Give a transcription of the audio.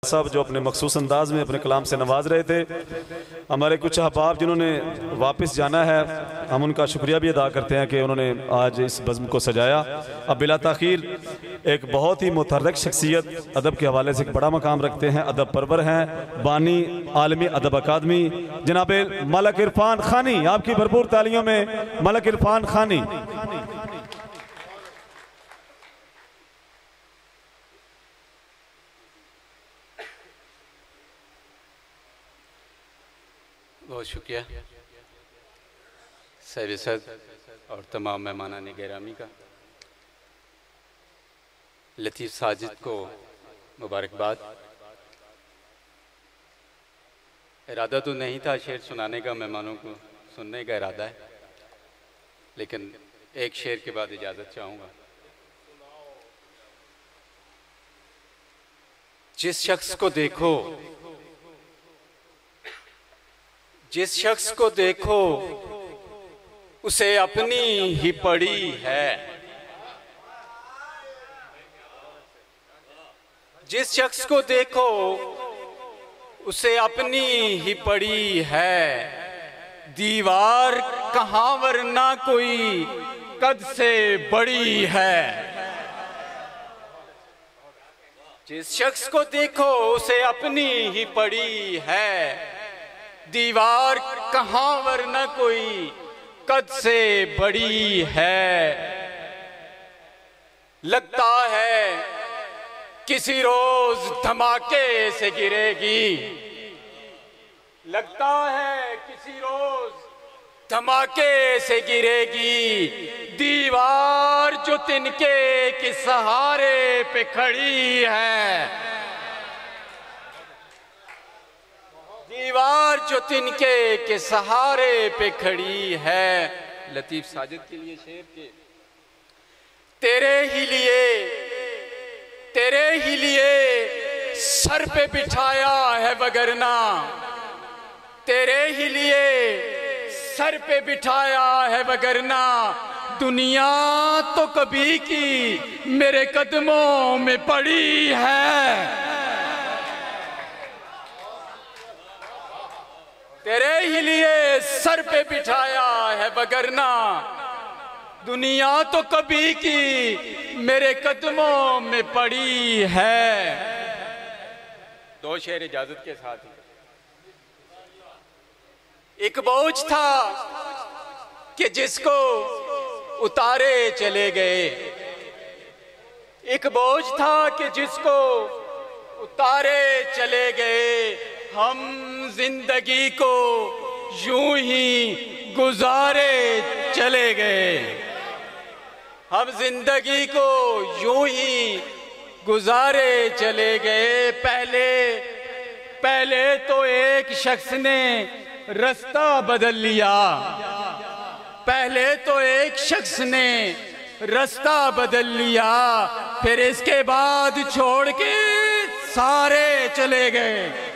साहब जो अपने मखसूस अंदाज में अपने कलाम से नवाज रहे थे। हमारे कुछ अहबाब जिन्होंने वापस जाना है, हम उनका शुक्रिया भी अदा करते हैं कि उन्होंने आज इस बज़्म को सजाया। अब बिला ताख़ीर एक बहुत ही मुतहर्रिक शख्सियत, अदब के हवाले से एक बड़ा मकाम रखते हैं, अदब परवर हैं, बानी आलमी अदब अकादमी जनाब मलक इरफान खानी। आपकी भरपूर तालियों में मलक इरफान खानी। बहुत शुक्रिया साहिब सद और तमाम मेहमानान गिरामी का। लतीफ़ साजिद को मुबारकबाद। इरादा तो नहीं था शेर सुनाने का, मेहमानों को सुनने का इरादा है, लेकिन एक शेर के बाद इजाज़त चाहूँगा। जिस शख्स को देखो उसे अपनी ही पड़ी है। जिस शख्स को देखो उसे अपनी ही पड़ी है। दीवार कहाँ वरना कोई कद से बड़ी है। जिस शख्स को देखो उसे अपनी ही पड़ी है। दीवार कहाँ वरना कोई कद से बड़ी है। लगता है किसी रोज धमाके से गिरेगी। लगता है किसी रोज धमाके से गिरेगी। दीवार जो तिनके के सहारे पे खड़ी है। दीवार जो तिनके के सहारे पे खड़ी है। लतीफ़ साजिद के लिए शेर के तेरे ही लिए सर पे बिठाया है वगरना। तेरे ही लिए सर पे बिठाया है वगरना। दुनिया तो कभी की मेरे कदमों में पड़ी है। तेरे ही लिए सर पे बिठाया है वगरना। दुनिया तो कभी की मेरे कदमों में पड़ी है। दो शेर इजाजत के साथ ही। एक बोझ था कि जिसको उतारे चले गए। एक बोझ था कि जिसको उतारे चले गए। हम जिंदगी को यूं ही गुजारे चले गए। हम जिंदगी को यूं ही गुजारे चले गए। पहले तो एक शख्स ने रास्ता बदल लिया। पहले तो एक शख्स ने रास्ता बदल लिया। फिर इसके बाद छोड़ के सारे चले गए।